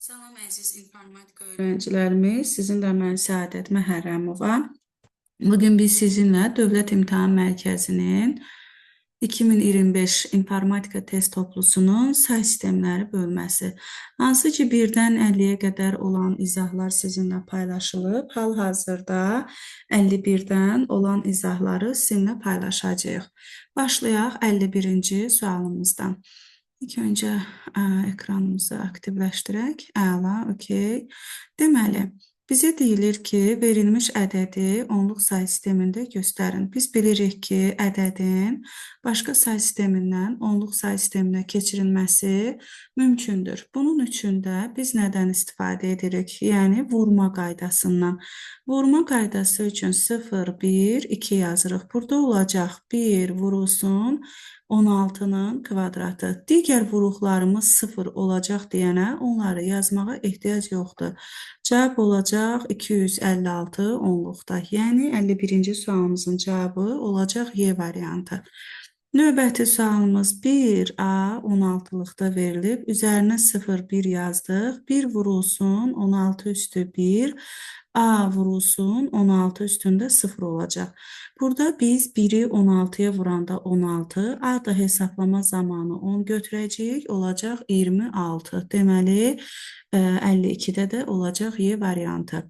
Salam əziz informatika öğrencilərimiz, sizinlə mən Səadət Məhərrəmova. Bugün biz sizinlə Dövlət İmtahan Mərkəzinin 2025 informatika test toplusunun say sistemləri bölməsi. Hansı ki 1-dən 50-yə qədər olan izahlar sizinlə paylaşılıb. Hal-hazırda 51-dən olan izahları sizinlə paylaşacağıq. Başlayaq 51-ci sualımızdan. İlk öncə ekranımızı aktivləşdirək. Əla, okey. Deməli, bizə deyilir ki, verilmiş ədədi onluq say sistemində göstərin. Biz bilirik ki, ədədin başqa say sistemindən onluq say sisteminə keçirilməsi mümkündür. Bunun üçün də biz nədən istifadə edirik? Yəni, vurma qaydasından. Vurma qaydası üçün 0, 1, 2 yazırıq. Burada olacaq 1 vurulsun 16-nın kvadratı. Digər vuruqlarımız 0 olacaq deyənə onları yazmağa ehtiyac yoxdur. Cavab olacaq 256 onluqda. Yəni 51-ci sualımızın cavabı olacaq Y variantı. Növbəti sualımız 1A 16-lıqda verilib. Üzərinə 0, 1 yazdıq. 1 vurulsun 16 üstü 1. A vurulsun 16 üstündə 0 olacaq. Burada biz 1-i 16-ya vuranda 16, A da hesablama zamanı 10 götürəcəyik, olacaq 26. Deməli, 52-də də olacaq Y variantı.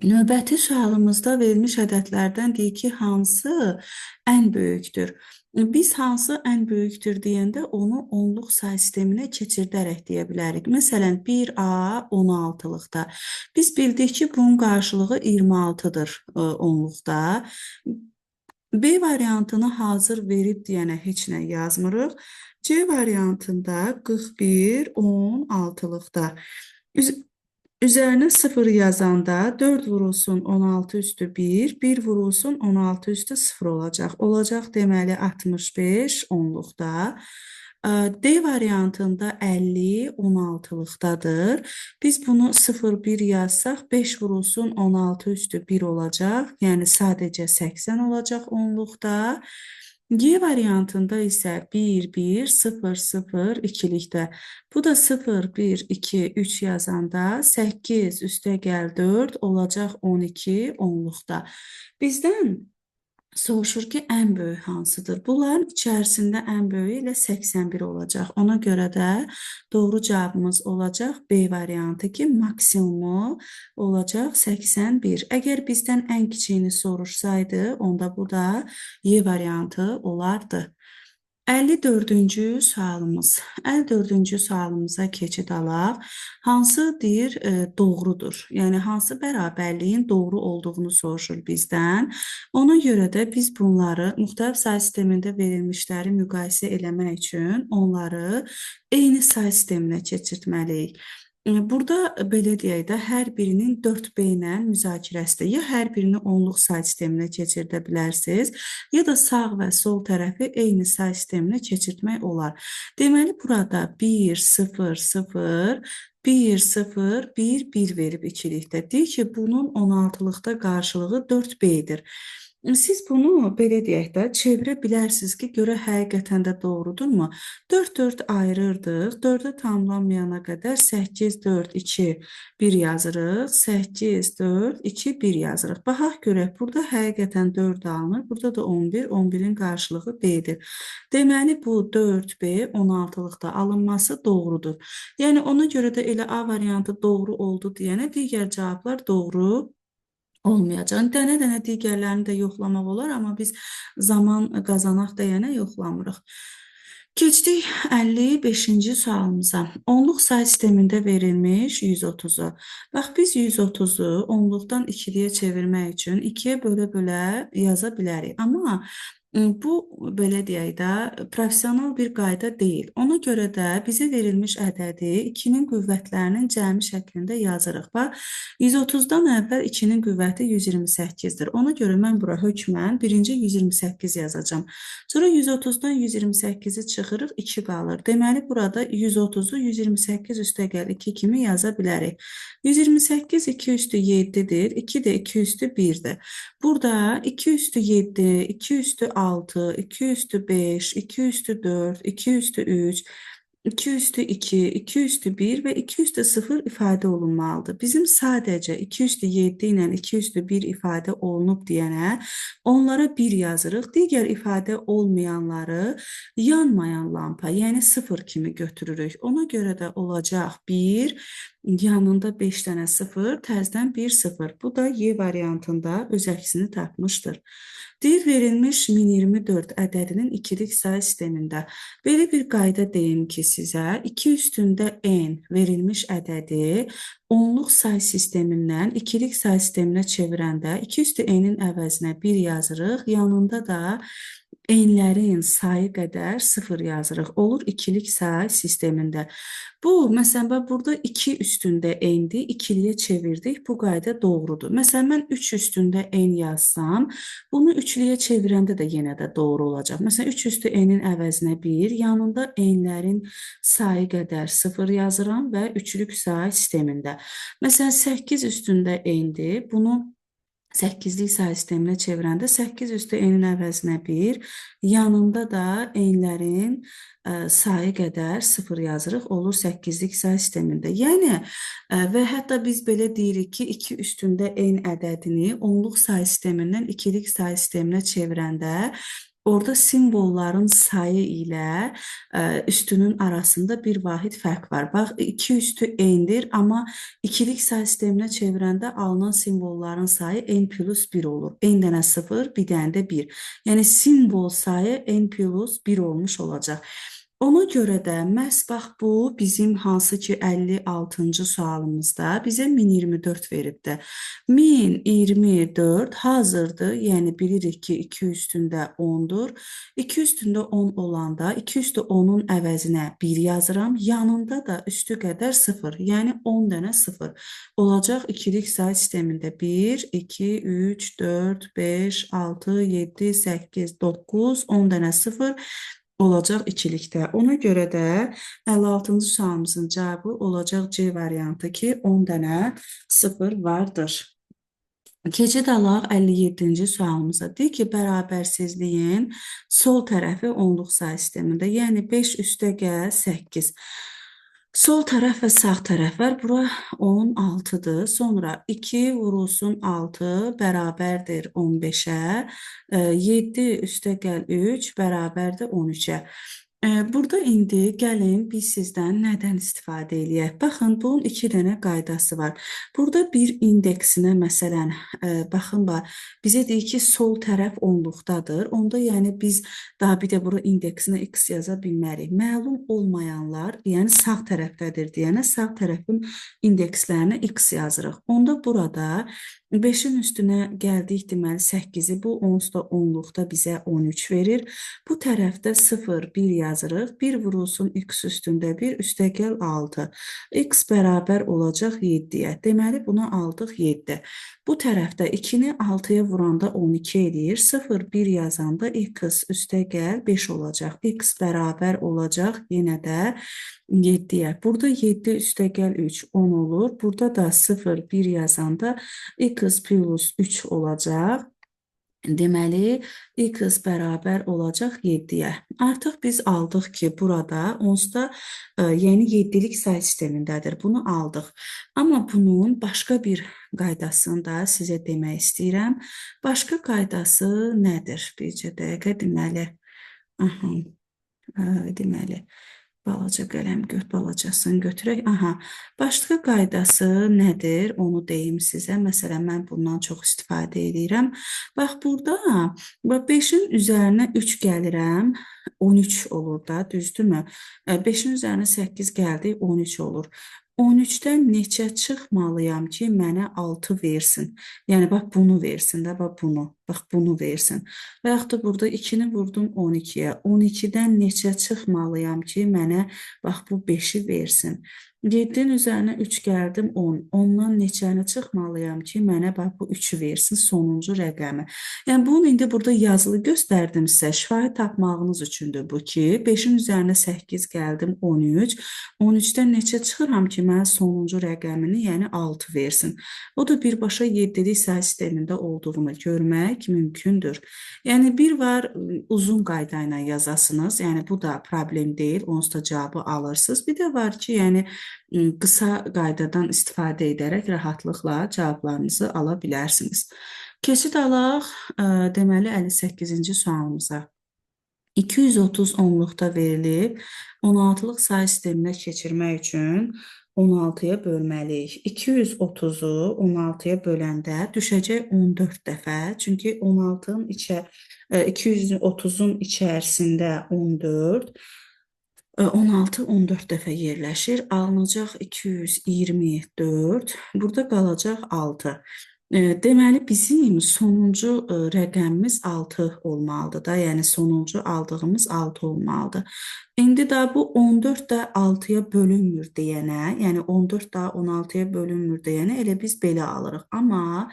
Növbəti sualımızda verilmiş ədədlərdən deyik ki, hansı ən böyükdür? Biz hansı ən böyükdür deyəndə onu onluq say sisteminə keçirdərək deyə bilərik. Məsələn, 1A 16-lıqda. Biz bildik ki, bunun qarşılığı 26-dır onluqda. B variantını hazır verib deyənə heç nə yazmırıq. C variantında 41 16-lıqda. Üzərinə 0 yazanda 4 vurulsun 16 üstü 1, 1 vurulsun 16 üstü 0 olacaq. Olacaq deməli 65 onluqda. D variantında 50 16-lıqdadır. Biz bunu 0, 1 yazsaq 5 vurulsun 16 üstü 1 olacaq. Yəni sadəcə 80 olacaq onluqda. G variantında isə 1, 1, 0, 0, 2-likdə. Bu da 0, 1, 2, 3 yazanda 8 üstə gəl 4 olacaq 12 onluqda. Bizdən soruşur ki, ən böyük hansıdır? Bunların içərisində ən böyüyü ilə 81 olacaq. Ona görə də doğru cavabımız olacaq B variantı ki, maksimumu olacaq 81. Əgər bizdən ən kiçiyini soruşsaydı, onda bu da Y variantı olardı. 54-cü sualımız. 54-cü sualımıza keçid alaq. Hansı deyir doğrudur? Yəni, hansı bərabərliyin doğru olduğunu soruşur bizdən. Ona görə də biz bunları müxtəlif say sistemində verilmişləri müqayisə eləmək üçün onları eyni say sisteminə keçirtməliyik. Burada belə deyək də, hər birinin 4B ilə müzakirəsidir. Ya hər birini onluq say sisteminə keçirdə bilərsiniz, ya da sağ və sol tərəfi eyni say sisteminə keçirtmək olar. Deməli, burada 1, 0, 0, 1, 0, 1, 1 verib ikilikdə. Deyir ki, bunun 16-lıqda qarşılığı 4B-dir. Siz bunu belə deyək də çevirə bilərsiniz ki, görə həqiqətən də doğrudurmu? 4 ayırırdıq. 4-ü tamamlanmayana qədər 8, 4, 2, 1 yazırıq. 8, 4, 2, 1 yazırıq. Baxaq görək, burada həqiqətən 4 alınır. Burada da 11, 11-in qarşılığı B-dir. Deməli, bu 4B 16-lıqda alınması doğrudur. Yəni, ona görə də elə A variantı doğru oldu deyənə digər cavablar doğru olmayacaq. Dənə-dənə digərlərini də yoxlamaq olar, amma biz zaman qazanaq deyənə yoxlamırıq. Keçdik 55-ci sualımıza. Onluq say sistemində verilmiş 130-u. Bax, biz 130-u onluqdan 2-liyə çevirmək üçün 2-yə bölə-bölə yaza bilərik. Amma bu, belə deyək də, professional bir qayda deyil. Ona görə də bizə verilmiş ədədi 2-nin qüvvətlərinin cəmi şəklində yazırıq. Bax, 130-dan əvvəl 2-nin qüvvəti 128-dir. Ona görə mən bura hökmən birinci 128 yazacağam. Sonra 130-dan 128-i çıxırıq, 2 qalır. Deməli, burada 130-u 128 üstə gəl 2 kimi yaza bilərik. 128 2 üstü 7-dir, 2 də 2 üstü 1-dir. Burada 2 üstü 7, 2 üstü 6, 2 üstü 5, 2 üstü 4, 2 üstü 3, 2 üstü 2, 2 üstü 1 ve 2 üstü 0 ifadə olunmalıdır. Bizim sadəcə 2 üstü 7 ilə 2 üstü 1 ifadə olunub deyənə onlara 1 yazırıq. Digər ifadə olmayanları yanmayan lampa, yəni 0 kimi götürürük. Ona görə də olacaq 1, yanında 5 dənə 0, təzədən 1, 0. Bu da Y variantında öz əksini tapmışdır. Deyir, verilmiş 1024 ədədinin ikilik sayı sistemində belə bir qayda deyim ki, sizə 2 üstündə n verilmiş ədədi onluq say sistemindən ikilik say sisteminə çevirəndə 2 üstü n-in əvəzinə 1 yazırıq, yanında da n-lərin sayı qədər 0 yazırıq. Olur ikilik say sistemində. Bu, məsələn, burada 2 üstündə n-dir, ikiliyə çevirdik. Bu qayda doğrudur. Məsələn, mən 3 üstündə n yazsam, bunu üçlüyə çevirəndə də yenə də doğru olacaq. Məsələn, 3 üstü n-in əvəzinə 1, yanında n-lərin sayı qədər 0 yazıram və üçlük say sistemində. Məsələn, 8 üstündə n-dir. Bunu 8'lik say sisteminə çevirəndə 8 üstü n-in əvəzinə 1, yanında da n-lərin sayı qədər 0 yazırıq, olur 8'lik say sistemində. Yəni, və hətta biz belə deyirik ki, 2 üstündə n ədədini onluq say sistemindən ikilik say sisteminə çevirəndə orada simvolların sayı ilə üstünün arasında bir vahid fərq var. Bax, 2 üstü n-dir, amma ikilik say sisteminə çevirəndə alınan simvolların sayı n plus 1 olur. N dənə 0, bir dənə də 1. Yəni, simvol sayı n plus 1 olmuş olacaq. Ona görə də məhz bax bu bizim hansı ki 56-cı sualımızda bizə 1024 veribdir. 1024 hazırdır, yəni bilirik ki 2 üstündə 10'dur. 2 üstündə 10 olanda 2 üstü 10'un əvəzinə 1 yazıram, yanında da üstü qədər 0, yəni 10 dənə 0 olacaq ikilik say sistemində. 1, 2, 3, 4, 5, 6, 7, 8, 9, 10 dənə 0 olacaq ikilikdə. Ona görə də 56-cı sualımızın cavabı olacaq C variantı ki, 10 dənə 0 vardır. Keçid alaq 57-ci sualımıza. Deyir ki, bərabərsizliyin sol tərəfi onluq say sistemində, yəni 5 üstə gəl 8. Sol tərəf və sağ tərəf var. Bura 16'dır. Sonra 2 vurulsun 6 bərabərdir 15'ə. 7 üstə gəl 3 bərabərdir 13'ə. Burada indi gəlin biz sizdən nədən istifadə eləyək? Baxın, bunun 2 dənə qaydası var. Burada bir indeksinə, məsələn, baxın, bizə deyir ki, sol tərəf onluqdadır. Onda yəni biz daha bir də bura indeksinə x yaza bilmərik. Məlum olmayanlar, yəni sağ tərəfdədir deyənə sağ tərəfin indekslərinə x yazırıq. Onda burada 5'in üstünə gəldik, deməli 8'i, bu onsuz da onluqda bizə 13 verir. Bu tərəfdə 0, 1 yazırıq. 1 vurulsun x üstündə 1, üstəgəl 6. X bərabər olacaq 7'yə. Deməli, bunu aldıq 7. Bu tərəfdə 2'ni 6'ya vuranda 12 edir. 0, 1 yazanda x üstəgəl 5 olacaq. X bərabər olacaq yenə də 7'yə. Burada 7 üstəgəl 3, 10 olur. Burada da 0, 1 yazanda x plus 3 olacaq. Deməli, x bərabər olacaq 7'yə. Artıq biz aldıq ki, burada onsuz da yəni 7'lik say sistemindədir. Bunu aldıq. Amma bunun başqa bir qaydasını da sizə demək istəyirəm. Başqa qaydası nədir? Bircə dəqiqə, deməli. Deməli. Balaca qələm balacasını götürək. Başqa qaydası nədir? Onu deyim sizə. Məsələn, mən bundan çox istifadə edirəm. Bax, burada 5'in üzərinə 3 gəlirəm. 13 olur da, düzdürmü? 5'in üzərinə 8 gəldi, 13 olur. 13'dən neçə çıxmalıyam ki, mənə 6 versin? Yəni, bax, bunu versin də, bax, bunu. Bax, bunu versin. Və yaxud da burada 2'ni vurdum 12'yə. 12'dən neçə çıxmalıyam ki, mənə, bax, bu 5'i versin? 7-nin üzərinə 3 gəldim 10. 10-dan neçəni çıxmalıyam ki, mənə bax bu 3-ü versin sonuncu rəqəmi. Yəni bunu indi burada yazılı göstərdim sizə. Şifahi tapmağınız üçündür bu ki, 5-in üzərinə 8 gəldim 13. 13-dən neçə çıxıram ki, mənə sonuncu rəqəmini, yəni 6 versin. O da birbaşa 7-lik say sistemində olduğunu görmək mümkündür. Yəni bir var uzun qayda ilə yazasınız. Yəni bu da problem deyil. Onsuz da cavabı alırsınız. Bir də var ki, yəni qısa qaydadan istifadə edərək rahatlıqla cavablarınızı ala bilərsiniz. Keçid alaq, deməli 58-ci sualımıza. 230 onluqda verilib, 16-lıq say sisteminə keçirmək üçün 16-ya bölməliyik. 230-u 16-ya böləndə düşəcək 14 dəfə. Çünki 230-un içərisində 14, 16 14 dəfə yerləşir. Alınacaq 224. Burada qalacaq 6. Deməli bizim sonuncu rəqəmimiz 6 olmalıdır da. Yəni sonuncu aldığımız 6 olmalıdır. İndi də bu 14 də 6-ya bölünmür deyənə, yəni 14 də 16-ya bölünmür deyənə elə biz belə alırıq. Amma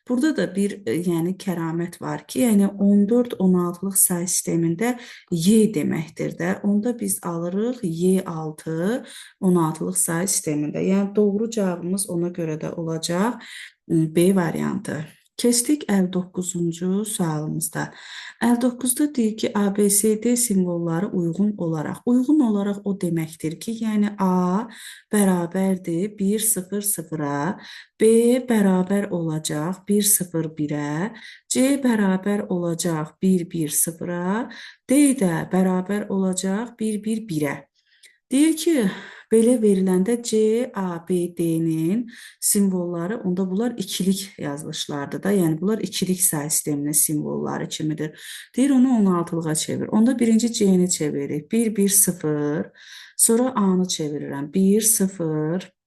burada da bir yəni kəramət var ki, yəni 14 16-lıq say sistemində y deməkdir də. Onda biz alırıq y6 16-lıq say sistemində. Yəni doğru cavabımız ona görə də olacaq B variantı. Keçdik 59-cu sualımızda. 59-da deyir ki, ABCD simvolları uyğun olaraq. Uyğun olaraq o deməkdir ki, yəni A bərabərdir 1 0 0-a, B bərabər olacaq 1 0 1-ə, C bərabər olacaq 1 1 0-a, D də bərabər olacaq 1 1 1-ə. Deyir ki, belə veriləndə C, A, B, D-nin simvolları, onda bunlar ikilik yazılışlardır da. Yəni bunlar ikilik say sisteminin simvolları kimidir. Deyir onu 16-lığa çevir. Onda birinci C-ni çeviririk. 1 1 0. Sonra A-nı çevirirəm. 1 0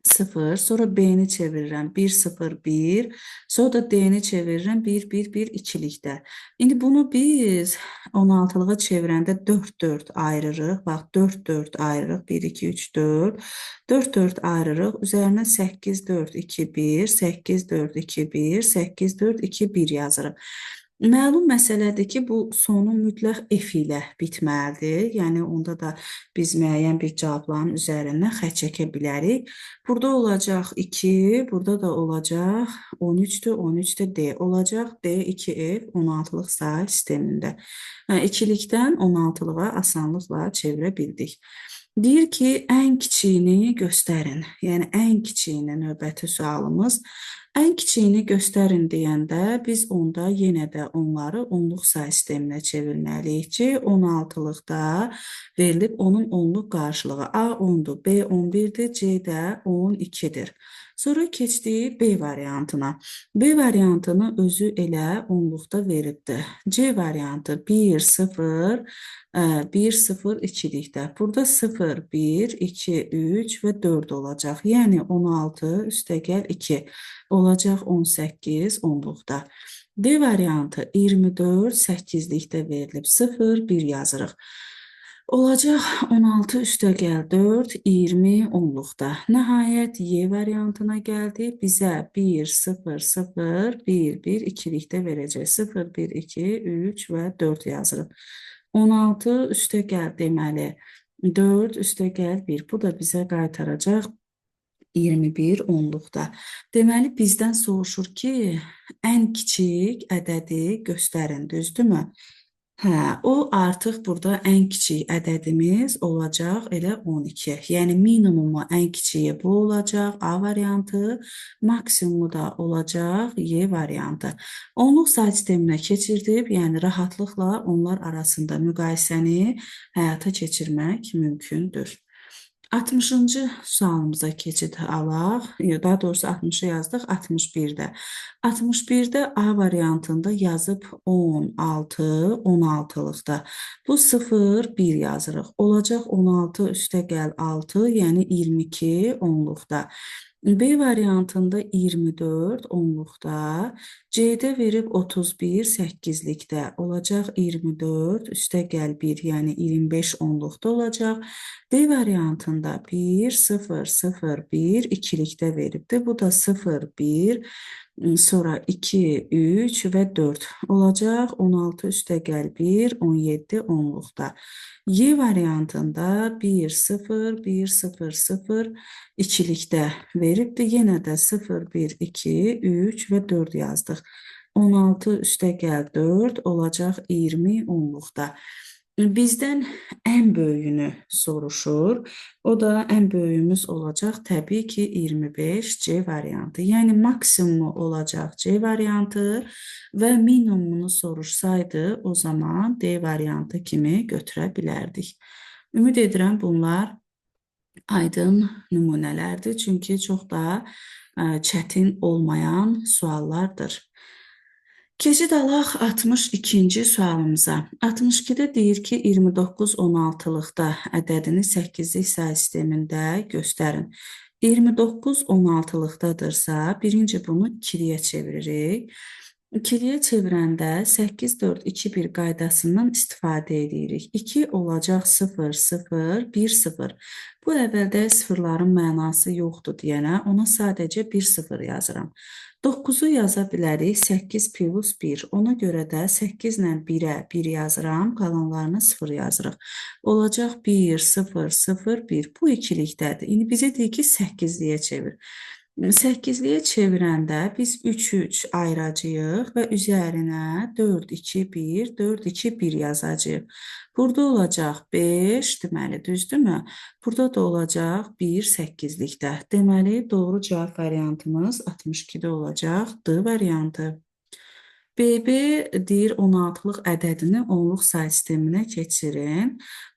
0, sonra B-ni çevirirəm 1 0 1, sonra da D-ni çevirirəm 1 1 1 ikilikdə. İndi bunu biz 16-lığa çevirəndə 4 4 ayırırıq. Bax 4 4 ayırırıq. 1 2 3 4. 4 4 ayırırıq. Üzərinə 8 4 2 1, 8 4 2 1, 8 4 2 1 yazırıq. Məlum məsələdir ki, bu sonu mütləq F ilə bitməlidir. Yəni onda da biz müəyyən bir cavabların üzərindən xətt çəkə bilərik. Burada olacaq 2, burada da olacaq 13-dür, 13-də D olacaq. D 2F 16-lıq say sistemində. İkilikdən 16-lığa asanlıqla çevirə bildik. Deyir ki, ən kiçiyini göstərin. Yəni ən kiçiyini növbəti sualımız. Ən kiçiyini göstərin deyəndə biz onda yenə də onları onluq say sisteminə çevirməliyik ki, 16-lıqda verilib onun onluq qarşılığı A 10-dur, B 11-dir, C də 12-dir. Sonra keçdik B variantına. B variantını özü elə onluqda veribdir. C variantı 1 0 1 0 2-likdə. Burada 0 1 2 3 və 4 olacaq. Yəni 16 üstəgəl 2 olacaq 18 onluqda. D variantı 24 8-likdə verilib. 0 1 yazırıq. Olacaq 16 üstəgəl 4 20 onluqda. Nəhayət Y variantına gəldi. Bizə 1 0 0 1 1 ikilikdə verəcək. 0 1 2 3 və 4 yazırıq. 16 üstəgəl deməli 4 üstəgəl 1. Bu da bizə qaytaracaq 21 onluqda. Deməli bizdən soruşur ki, ən kiçik ədədi göstərin, düzdürmü? Hə, o artıq burada ən kiçik ədədimiz olacaq elə 12. Yəni minimumu ən kiçiyi bu olacaq A variantı, maksimumu da olacaq Y variantı. Onluq say sisteminə keçirdib, yəni rahatlıqla onlar arasında müqayisəni həyata keçirmək mümkündür. 60-cı sualımıza keçid alaq. Daha doğrusu 60-ı yazdıq, 61-də. 61-də A variantında yazıb 16, 16-lıqda. Bu 0, 1 yazırıq. Olacaq 16 üstəgəl 6, yəni 22 onluqda. B variantında 24 onluqda, C'də verib 31 8-likdə olacaq 24 üstəgəl 1, yəni 25 onluqda olacaq. D variantında 1 0 0 1 ikilikdə veribdir. Bu da 0 1 sonra 2 3 və 4 olacaq. 16 üstəgəl 1 17 onluqda. Y variantında 1 0 1 0 0 ikilikdə veribdir. Yenə də 0, 1, 2, 3 və 4 yazdıq. 16 üstəgəl 4 olacaq 20 onluqda. Bizdən ən böyüyünü soruşur. O da ən böyüyümüz olacaq təbii ki 25 C variantı. Yəni maksimumu olacaq C variantı və minimumunu soruşsaydı o zaman D variantı kimi götürə bilərdik. Ümid edirəm bunlar aydın nümunələrdir. Çünki çox da çətin olmayan suallardır. Keçid alaq 62-ci sualımıza. 62-də deyir ki, 29 16-lıqda ədədini 8-lik say sistemində göstərin. 29 16-lıqdadırsa, birinci bunu 2-liyə çeviririk. 2-liyə çevirəndə 8, 4, 2, 1 qaydasından istifadə edirik. 2 olacaq 0, 0, 1, 0. Bu əvvəldə sıfırların mənası yoxdur deyənə ona sadəcə 1, 0 yazıram. 9-u yaza bilərik 8 plus 1. Ona görə də 8 ilə 1-ə 1 yazıram, qalanlarına 0 yazırıq. Olacaq 1, 0, 0, 1. Bu ikilikdədir. İndi bizə deyir ki, 8-liyə çevir. 8-liyə çevirəndə biz 3, 3 ayıracağıq və üzərinə 4, 2, 1, 4, 2, 1 yazacağıq. Burada olacaq 5, deməli, düzdürmü? Burada da olacaq 1 8-likdə. Deməli, doğru cavab variantımız 62-də olacaq D variantı. BB deyir 16-lıq ədədini onluq say sisteminə keçirin.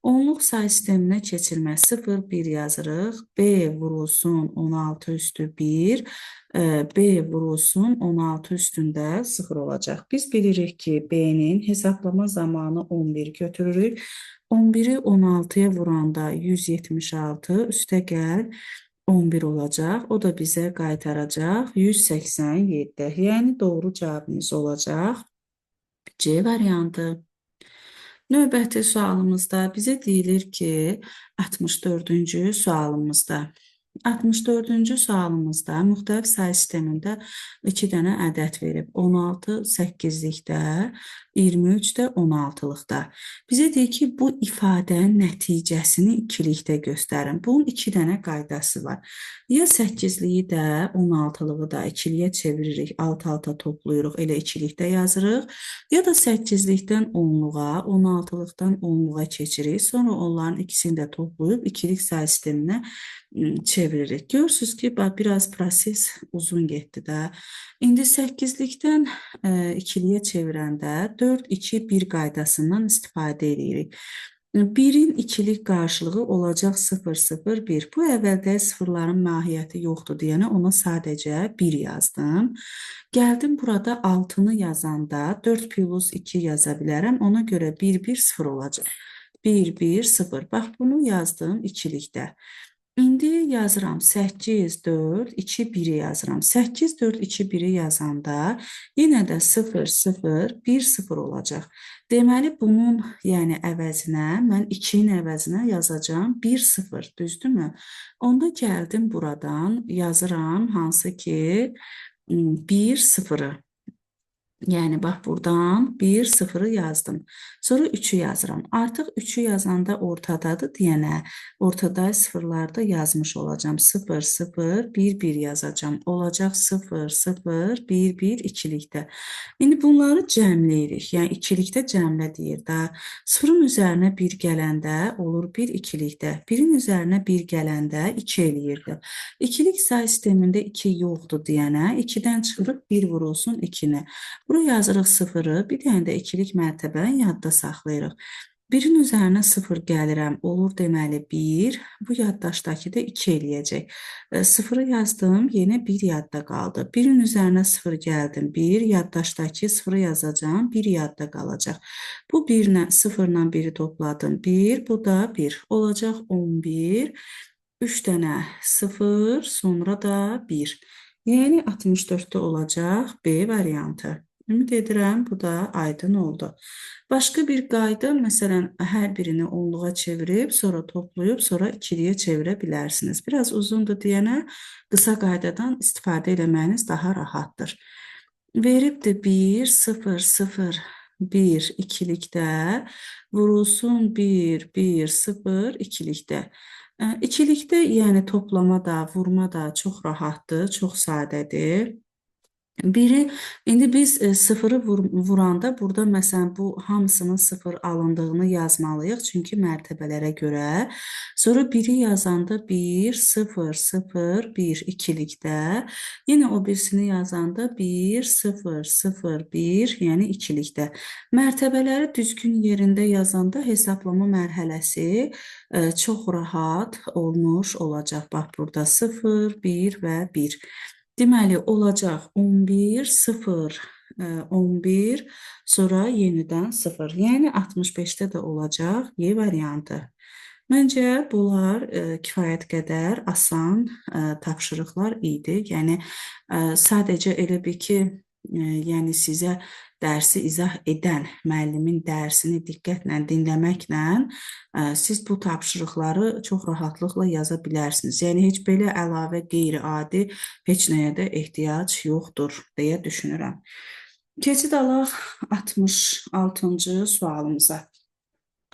Onluq say sisteminə keçirmək 0, 1 yazırıq. B vurulsun 16 üstü 1. B vurulsun 16 üstündə 0 olacaq. Biz bilirik ki, B'nin hesablama zamanı 11 götürürük. 11-i 16-ya vuranda 176 üstəgəl 11 olacaq. O da bizə qaytaracaq 187. Yəni doğru cavabımız olacaq C variantı. Növbəti sualımızda bizə deyilir ki, 64-cü sualımızda 64-cü sualımızda müxtəlif say sistemində 2 dənə ədəd verib. 16 8-likdə, 23 də 16-lıqda. Bizə deyir ki, bu ifadənin nəticəsini ikilikdə göstərin. Bunun 2 dənə qaydası var. Ya 8-liyi də, 16-lığı da ikiliyə çeviririk, alt-alta toplayırıq, elə ikilikdə yazırıq. Ya da 8-likdən 10-luğa, 16-lıqdan 10-luğa keçirik. Sonra onların ikisini də toplayıb ikilik say sisteminə çeviririk. Görürsünüz ki, biraz proses uzun getdi də. İndi 8-likdən 2-liyə çevirəndə 4, 2, 1 qaydasından istifadə edirik. 1-in ikilik qarşılığı olacaq 0, 0, 1. Bu əvvəldə sıfırların mahiyyəti yoxdur deyənə ona sadəcə 1 yazdım. Gəldim burada 6-nı yazanda 4 plus 2 yaza bilərəm. Ona görə 1, 1, 0 olacaq. 1, 1, 0. Bax, bunu yazdım ikilikdə. İndi yazıram 8, 4, 2, 1-i yazıram. 8, 4, 2, 1-i yazanda yenə də 0, 0, 1, 0 olacaq. Deməli, bunun yəni əvəzinə, mən 2-nin əvəzinə yazacağım 1, 0, düzdürmü? Onda gəldim buradan yazıram hansı ki 1, 0-ı. Yəni, bax, buradan 1, 0-ı yazdım. Sonra 3-ü yazıram. Artıq 3-ü yazanda ortadadır deyənə, ortada sıfırlarda yazmış olacağım. 0, 0, 1, 1 yazacağım. Olacaq 0, 0, 1, 1 ikilikdə. İndi bunları cəmləyirik. Yəni, ikilikdə cəmlə deyir də. Sıfırın üzərinə 1 gələndə olur 1 ikilikdə. 1-in üzərinə 1 gələndə 2 eləyirdi. İkilik say sistemində 2 yoxdur deyənə, 2-dən çıxırıq 1 vurulsun 2-ni. Buraya yazırıq 0-ı, bir dənə də ikilik mərtəbəni yadda saxlayırıq. 1-in üzərinə 0 gəlirəm, olur deməli 1, bu yaddaşdakı da 2 eləyəcək. 0-ı yazdım, yenə 1 yadda qaldı. 1-in üzərinə 0 gəldim, 1, yaddaşdakı 0-ı yazacağım, 1 yadda qalacaq. Bu 1-lə 0-la 1-i topladım, 1, bu da 1. Olacaq 11. 3 dənə 0, sonra da 1. Yəni 64-də olacaq B variantı. Ümid edirəm bu da aydın oldu. Başqa bir qayda, məsələn, hər birini onluğa çevirib, sonra toplayıb, sonra ikiliyə çevirə bilərsiniz. Biraz uzundur deyənə qısa qaydadan istifadə eləməyiniz daha rahatdır. Veribdir 1, 0, 0, 1 ikilikdə, vurulsun 1, 1, 0 ikilikdə. İkilikdə, yəni toplama da, vurma da çox rahatdır, çox sadədir. Biri, indi biz sıfırı vuranda burada məsələn bu hamısının sıfır alındığını yazmalıyıq. Çünki mərtəbələrə görə. Sonra biri yazanda 1, 0, 0, 1 ikilikdə. Yenə o birisini yazanda 1, 0, 0, 1, yəni ikilikdə. Mərtəbələri düzgün yerində yazanda hesablama mərhələsi çox rahat olmuş olacaq. Bax, burada 0, 1 və 1. Deməli, olacaq 11, 0, 11, sonra yenidən 0. Yəni 65-də də olacaq Y variantı. Məncə bunlar kifayət qədər asan tapşırıqlar idi. Yəni sadəcə elə bir ki, yəni sizə dərsi izah edən müəllimin dərsini diqqətlə dinləməklə siz bu tapşırıqları çox rahatlıqla yaza bilərsiniz. Yəni heç belə əlavə qeyri-adi heç nəyə də ehtiyac yoxdur deyə düşünürəm. Keçid alaq 66-cı sualımıza.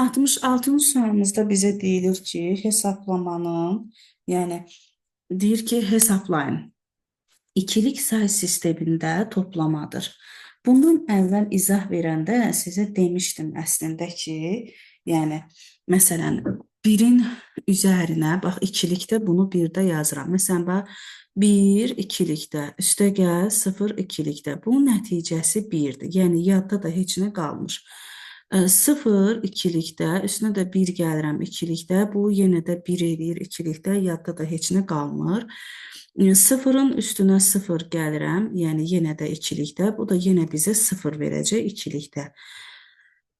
66-cı sualımızda bizə deyilir ki, hesaplamanın, yəni deyir ki, hesablayın. İkilik say sistemində toplamadır. Bundan əvvəl izah verəndə sizə demişdim əslində ki, yəni məsələn 1-in üzərinə, bax ikilikdə bunu 1-də yazıram. Məsələn, bax 1 ikilikdə, üstə gəl 0 ikilikdə. Bunun nəticəsi 1-dir. Yəni yadda da heç nə qalmır. 0 ikilikdə, üstünə də 1 gəlirəm ikilikdə. Bu yenə də 1 eləyir ikilikdə, yadda da heç nə qalmır. 0-ın üstünə 0 gəlirəm, yəni yenə də ikilikdə. Bu da yenə bizə 0 verəcək ikilikdə.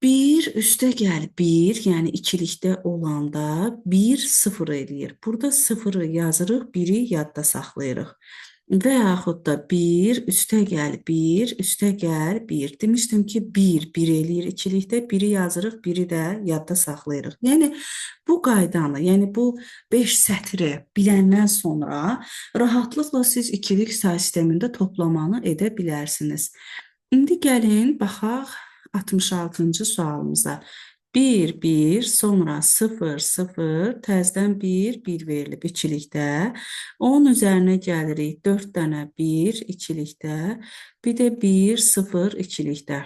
1 üstə gəl 1, yəni ikilikdə olanda 1 0 eləyir. Burada 0-ı yazırıq, 1-i yadda saxlayırıq. Və yaxud da 1 üstə gəl 1, üstə gəl 1. Demişdim ki, 1 eləyir ikilikdə, 1-i yazırıq, 1-i də yadda saxlayırıq. Yəni bu qaydanı, yəni bu 5 sətri biləndən sonra rahatlıqla siz ikilik say sistemində toplamanı edə bilərsiniz. İndi gəlin baxaq 66-cı sualımıza. 1, 1, sonra 0, 0, təzdən 1, 1 verilib ikilikdə. Onun üzərinə gəlirik 4 dənə 1 ikilikdə, bir də 1, 0 ikilikdə.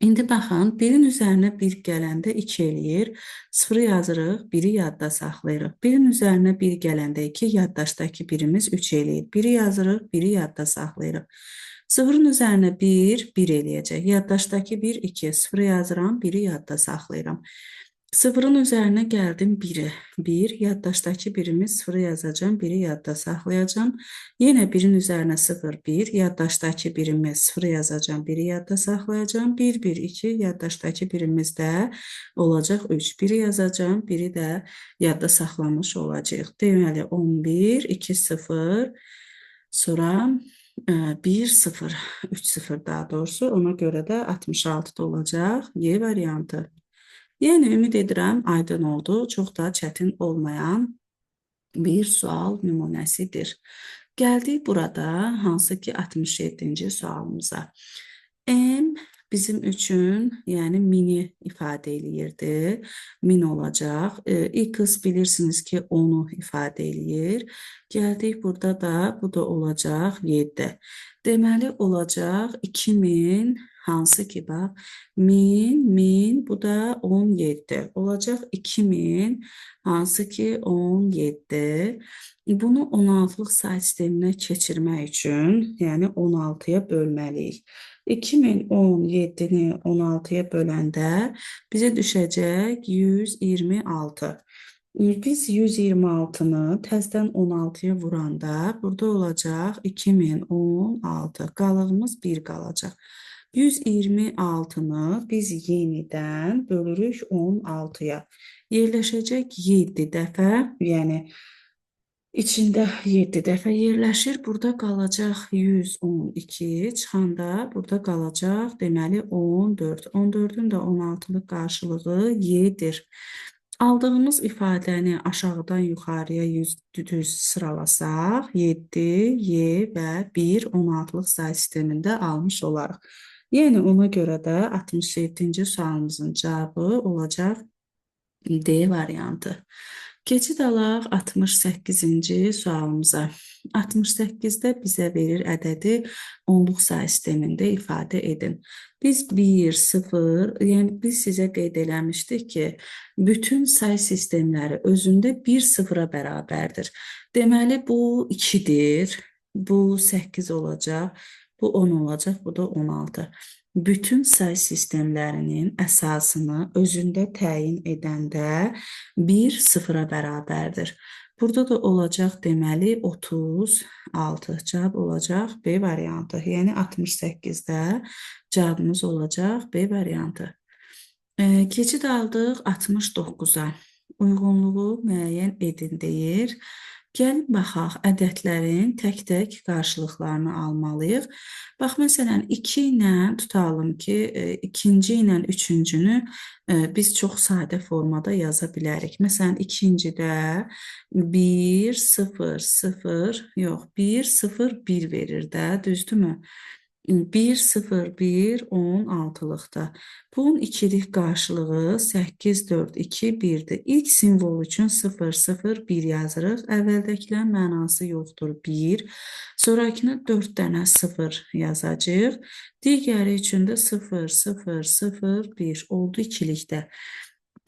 İndi baxın, 1-in üzərinə 1 gələndə 2 eləyir, 0-ı yazırıq, 1-i yadda saxlayırıq. 1-in üzərinə 1 gələndə 2, yaddaşdakı 1-imiz 3 eləyir. 1-i yazırıq, 1-i yadda saxlayırıq. 0-ın üzərinə 1, 1 eləyəcək. Yaddaşdakı 1, 2, 0-ı yazıram, 1-i yadda saxlayıram. 0-ın üzərinə gəldim 1-i. 1, yaddaşdakı 1-imiz 0-ı yazacağım, 1-i yadda saxlayacağım. Yenə 1-in üzərinə 0, 1, yaddaşdakı 1-imiz 0-ı yazacağım, 1-i yadda saxlayacağım. 1, 1, 2, yaddaşdakı 1-imizdə olacaq 3. 1-i yazacağım, 1-i də yadda saxlamış olacaq. Deməli 11, 2, 0, sonra 1, 0, 3, 0 daha doğrusu. Ona görə də 66-da olacaq Y variantı. Yəni, ümid edirəm, aydın oldu. Çox da çətin olmayan bir sual nümunəsidir. Gəldik burada, hansı ki 67-ci sualımıza. M bizim üçün, yəni mini ifadə eləyirdi. Min olacaq. X bilirsiniz ki 10-u ifadə eləyir. Gəldik burada da, bu da olacaq 7. Deməli olacaq 2000, hansı ki bax, 1000, bu da 17. Olacaq 2000, hansı ki 17. Bunu 16-lıq say sisteminə keçirmək üçün, yəni 16-ya bölməliyik. 2017-ni 16-ya böləndə bizə düşəcək 126. Biz 126-nı təzdən 16-ya vuranda burada olacaq 2016. Qalığımız 1 qalacaq. 126-nı biz yenidən bölürük 16-ya. Yerləşəcək 7 dəfə, yəni İçində 7 dəfə yerləşir. Burada qalacaq 112. Çıxanda burada qalacaq deməli 14. 14-ün də 16-lıq qarşılığı Y-dir. Aldığımız ifadəni aşağıdan yuxarıya düz sıralasaq 7, Y və 1 16-lıq say sistemində almış olarıq. Yəni ona görə də 67-ci sualımızın cavabı olacaq D variantı. Keçid alaq 68-ci sualımıza. 68-də bizə verir ədədi onluq say sistemində ifadə edin. Biz 1, 0, yəni biz sizə qeyd eləmişdik ki, bütün say sistemləri özündə 1 sıfıra bərabərdir. Deməli, bu 2-dir, bu 8 olacaq, bu 10 olacaq, bu da 16. Bütün say sistemlərinin əsasını özündə təyin edəndə 1 sıfıra bərabərdir. Burada da olacaq deməli 36. Cavab olacaq B variantı. Yəni 68-də cavabımız olacaq B variantı. Keçid aldıq 69-a. Uyğunluğu müəyyən edin deyir. Gəlin baxaq, ədədlərin tək-tək qarşılıqlarını almalıyıq. Bax, məsələn, 2 ilə tutalım ki, ikinci ilə üçüncünü biz çox sadə formada yaza bilərik. Məsələn, ikincidə 1, 0, 0, yox, 1, 0, 1 verir də, düzdürmü? 1, 0, 1, 16-lıqda. Bunun ikilik qarşılığı 8, 4, 2, 1-dir. İlk simvol üçün 0, 0, 1 yazırıq. Əvvəldə mənası yoxdur, 1. Sonrakına 4 dənə 0 yazacağıq. Digəri üçün də 0, 0, 0, 1 oldu ikilikdə.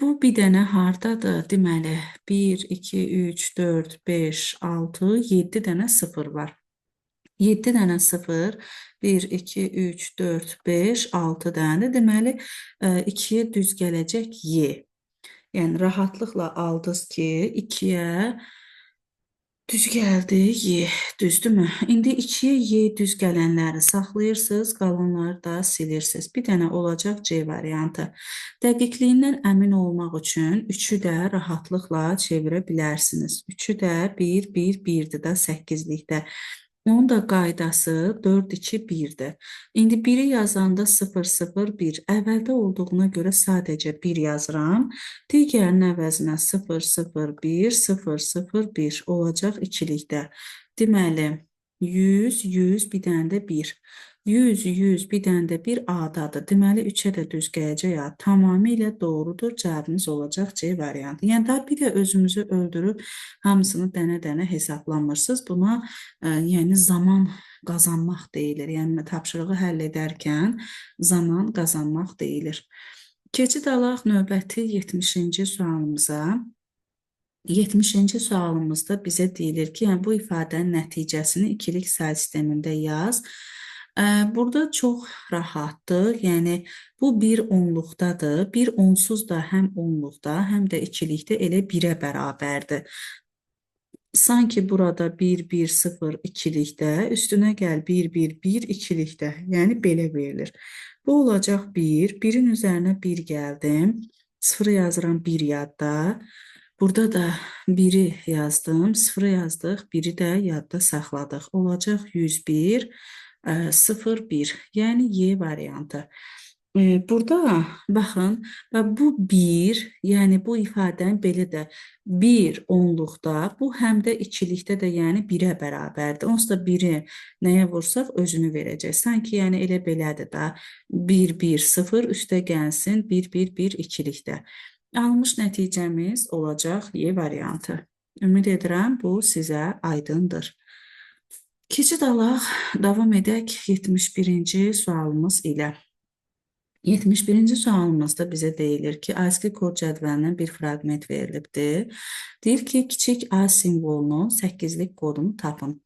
Bu bir dənə hardadır? Deməli, 1, 2, 3, 4, 5, 6, 7 dənə 0 var. 7 dənə 0, 1, 2, 3, 4, 5, 6 dənə. Deməli, 2-yə düz gələcək Y. Yəni, rahatlıqla aldınız ki, 2-yə düz gəldi Y, düzdürmü? İndi 2-yə Y düz gələnləri saxlayırsınız, qalanları da silirsiniz. Bir dənə olacaq C variantı. Dəqiqliyindən əmin olmaq üçün 3-ü də rahatlıqla çevirə bilərsiniz. 3-ü də 1, 1, 1-dir də 8-likdə. Onun da qaydası 4, 2, 1-dir. İndi 1-i yazanda 0, 0, 1. Əvvəldə olduğuna görə sadəcə 1 yazıram. Digərinin əvəzinə 0, 0, 1, 0, 0, 1 olacaq ikilikdə. Deməli, 100, 100, bir dənə də 1. 100, 100, bir dənə də 1 A-dadır. Deməli, 3-ə də düz gələcək A. Tamamilə doğrudur. Cavabımız olacaq C variantı. Yəni, daha bir də özümüzü öldürüb hamısını dənə-dənə hesablamırsınız. Buna yəni zaman qazanmaq deyilir. Yəni, tapşırığı həll edərkən zaman qazanmaq deyilir. Keçid alaq növbəti 70-ci sualımıza. 70-ci sualımızda bizə deyilir ki, yəni bu ifadənin nəticəsini ikilik say sistemində yaz. Burada çox rahatdır. Yəni, bu bir onluqdadır. Bir onsuz da həm onluqda, həm də ikilikdə elə 1-ə bərabərdir. Sanki burada 1, 1, 0 ikilikdə, üstünə gəl 1, 1, 1 ikilikdə. Yəni, belə verilir. Bu olacaq 1. 1-in üzərinə 1 gəldim. 0-ı yazıram 1 yadda. Burada da 1-i yazdım. 0-ı yazdıq. 1-i də yadda saxladıq. Olacaq 101, 0, 1. Yəni, Y variantı. Burada baxın, bu 1, yəni bu ifadəni belə də 1 onluqda, bu həm də ikilikdə də yəni 1-ə bərabərdir. Onsuz da 1-i nəyə vursaq özünü verəcək. Sanki yəni elə belədir da 1, 1, 0 üstə gəlsin 1, 1, 1 ikilikdə. Almış nəticəmiz olacaq Y variantı. Ümid edirəm bu sizə aydındır. Keçid alaq, davam edək 71-ci sualımız ilə. 71-ci sualımızda bizə deyilir ki, ASCII kod cədvəlindən bir fraqment verilibdir. Deyir ki, kiçik A simvolunun 8-lik kodunu tapın.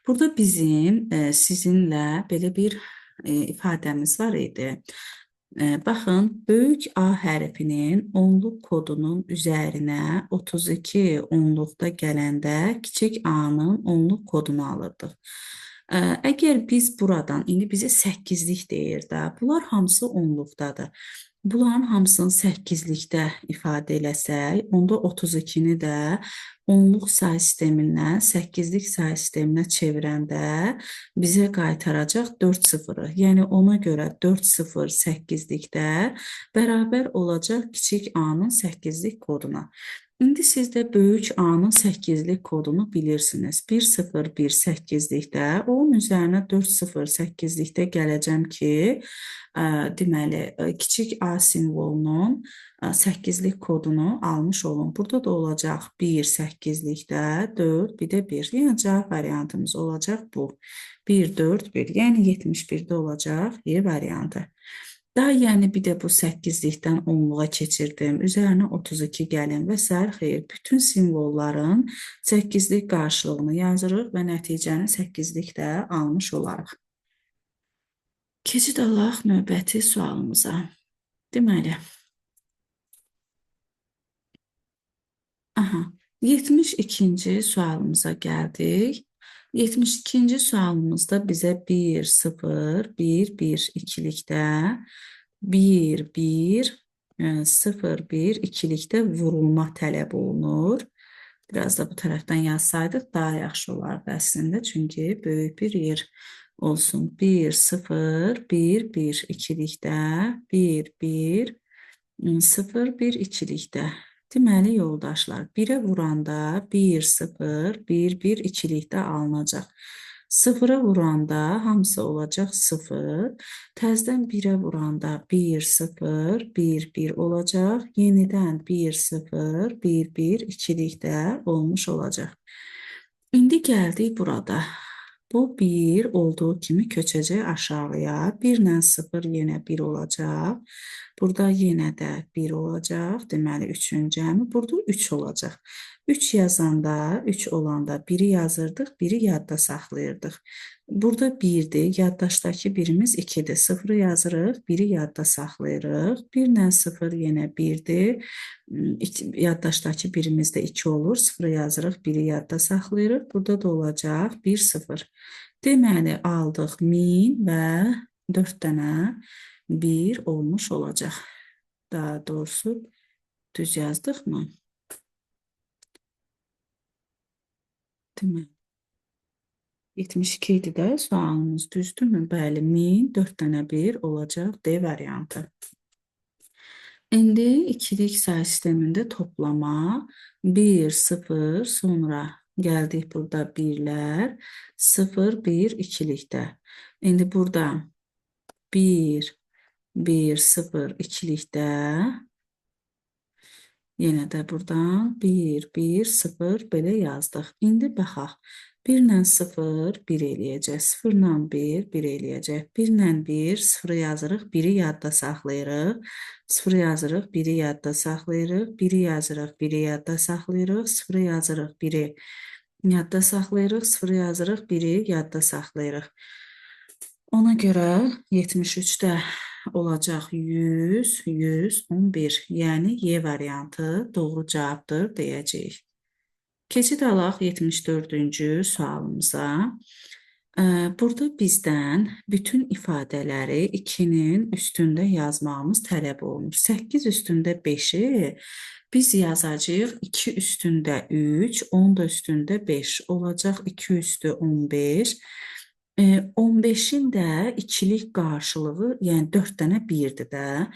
Burada bizim sizinlə belə bir ifadəmiz var idi. Baxın, böyük A hərfinin onluq kodunun üzərinə 32 onluqda gələndə kiçik A-nın onluq kodunu alırdıq. Əgər biz buradan, indi bizə 8-lik deyir də, bunlar hamısı onluqdadır. Bunların hamısını 8-likdə ifadə eləsək, onda 32-ni də onluq say sistemindən 8-lik say sisteminə çevirəndə bizə qaytaracaq 4 sıfırı. Yəni ona görə 4 sıfır 8-likdə bərabər olacaq kiçik A-nın 8-lik koduna. İndi siz də böyük A-nın 8-lik kodunu bilirsiniz. 101 8-likdə, onun üzərinə 40 8-likdə gələcəm ki, deməli, kiçik A simvolunun 8-lik kodunu almış olun. Burada da olacaq 1 8-likdə, 4, bir də 1. Yəni cavab variantımız olacaq bu. 1, 4, 1. Yəni 71-də olacaq Y variantı. Daha yəni bir də bu 8-likdən 10-luğa keçirdim. Üzərinə 32 gəlin və s. Xeyr, bütün simvolların 8-lik qarşılığını yazırıq və nəticəni 8-likdə almış olarıq. Keçid alaq növbəti sualımıza. Deməli, 72-ci sualımıza gəldik. 72-ci sualımızda bizə 1, 0, 1, 1 ikilikdə, 1, 1, 0, 1 ikilikdə vurulma tələb olunur. Biraz da bu tərəfdən yazsaydıq daha yaxşı olardı əslində, çünki böyük bir yer olsun. 1, 0, 1, 1 ikilikdə, 1, 1, 0, 1 ikilikdə. Deməli, yoldaşlar, 1-ə vuranda 1, 0, 1, 1 ikilikdə alınacaq. 0-a vuranda hamısı olacaq 0. Təzdən 1-ə vuranda 1, 0, 1, 1 olacaq. Yenidən 1, 0, 1, 1 ikilikdə olmuş olacaq. İndi gəldik burada. Bu 1 olduğu kimi köçəcək aşağıya. 1 ilə 0 yenə 1 olacaq. Burada yenə də 1 olacaq. Deməli, 3-ün cəmi. Burada 3 olacaq. 3 yazanda, 3 olanda 1-i yazırdıq, 1-i yadda saxlayırdıq. Burada 1-dir, yaddaşdakı birimiz 2-dir. 0-ı yazırıq, 1-i yadda saxlayırıq. 1 ilə 0 yenə 1-dir. Yaddaşdakı birimiz də 2 olur. 0-ı yazırıq, 1-i yadda saxlayırıq. Burada da olacaq 1, 0. Deməli, aldıq 1000 və 4 dənə 1 olmuş olacaq. Daha doğrusu düz yazdıq mı? Deməli, 72 idi də sualımız düzdürmü? Bəli, 1000, 4 dənə 1 olacaq D variantı. İndi ikilik say sistemində toplama 1, 0, sonra gəldik burada 1-lər, 0, 1 ikilikdə. İndi burada 1, 1, 0 ikilikdə. Yenə də buradan 1, 1, 0 belə yazdıq. İndi baxaq. 1 ilə 0, 1 eləyəcək. 0 ilə 1, 1 eləyəcək. 1 ilə 1, 0-ı yazırıq, 1-i yadda saxlayırıq. 0-ı yazırıq, 1-i yadda saxlayırıq. 1-i yazırıq, 1-i yadda saxlayırıq. 0-ı yazırıq, 1-i yadda saxlayırıq. 0-ı yazırıq, 1-i yadda saxlayırıq. Ona görə 73-də olacaq 100, 111. Yəni Y variantı doğru cavabdır deyəcəyik. Keçid alaq 74-cü sualımıza. Burada bizdən bütün ifadələri 2-nin üstündə yazmamız tələb olunur. 8 üstündə 5-i biz yazacağıq 2 üstündə 3, 10 da üstündə 5 olacaq 2 üstü 15. 15-in də ikilik qarşılığı, yəni 4 dənə 1-dir də.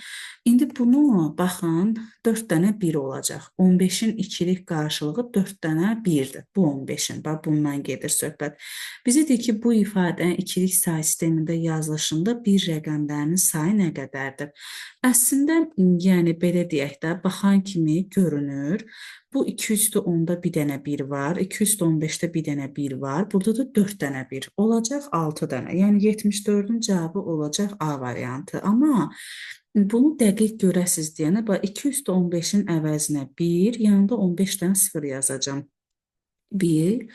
İndi bunu, baxın, 4 dənə 1 olacaq. 15-in ikilik qarşılığı 4 dənə 1-dir. Bu 15-in, bax, bundan gedir söhbət. Bizə deyir ki, bu ifadənin ikilik say sistemində yazılışında bir rəqəmlərinin sayı nə qədərdir? Əslində, yəni belə deyək də, baxan kimi görünür. Bu 210-da bir dənə 1 var, 215-də bir dənə 1 var, burada da 4 dənə 1 olacaq 6 dənə. Yəni 74-ün cavabı olacaq A variantı. Amma bunu dəqiq görəsiz deyənə, 215-in əvəzinə 1, yanında 15 dənə 0 yazacağım. 1,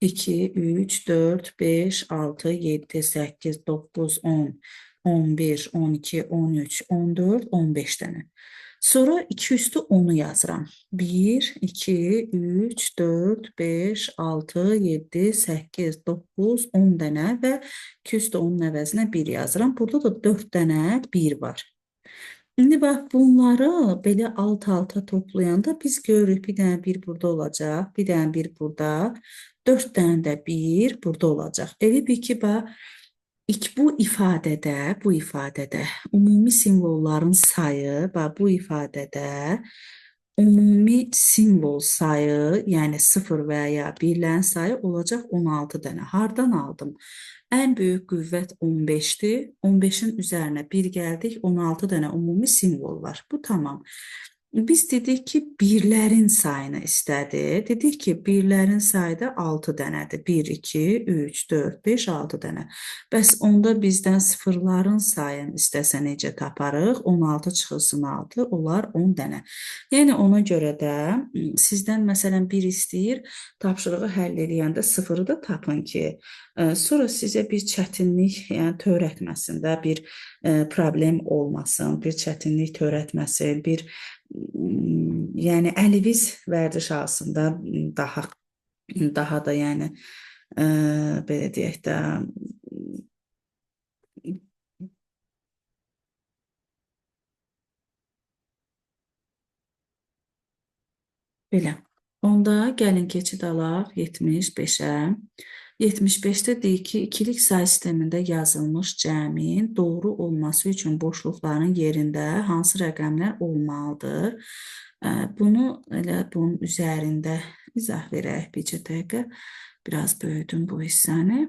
2, 3, 4, 5, 6, 7, 8, 9, 10, 11, 12, 13, 14, 15 dənə. Sonra 2 üstü 10'u yazıram. 1, 2, 3, 4, 5, 6, 7, 8, 9, 10 dənə və 2 üstü 10'un əvəzinə 1 yazıram. Burada da 4 dənə 1 var. İndi bax bunları belə alt-alta toplayanda biz görürük bir dənə 1 burada olacaq, bir dənə 1 burada, 4 dənə də 1 burada olacaq. Elə bil ki, bax bu ifadədə ümumi simvolların sayı, bax bu ifadədə ümumi simvol sayı, yəni 0 və ya 1-lərin sayı olacaq 16 dənə. Hardan aldım? Ən böyük qüvvət 15-dir. 15-in üzərinə 1 gəldik, 16 dənə ümumi simvol var. Bu tamam. Biz dedik ki, birlərin sayını istədi. Dedik ki, birlərin sayı da 6 dənədir. 1, 2, 3, 4, 5, 6 dənə. Bəs onda bizdən sıfırların sayını istəsə necə taparıq? 16 çıxılsın 6, olar 10 dənə. Yəni ona görə də sizdən məsələn bir istəyir, tapşırığı həll edəndə sıfırı da tapın ki, sonra sizə bir çətinlik, yəni törətməsin də, bir problem olmasın, bir çətinlik törətməsin, bir yəni əliviz vərdiş alsın da daha da yəni belə deyək də belə. Onda gəlin keçid alaq 75-ə. 75-də deyir ki, ikilik say sistemində yazılmış cəmin doğru olması üçün boşluqların yerində hansı rəqəmlər olmalıdır? Bunu elə bunun üzərində izah verək bircə dəqiqə. Biraz böyüdüm bu hissəni.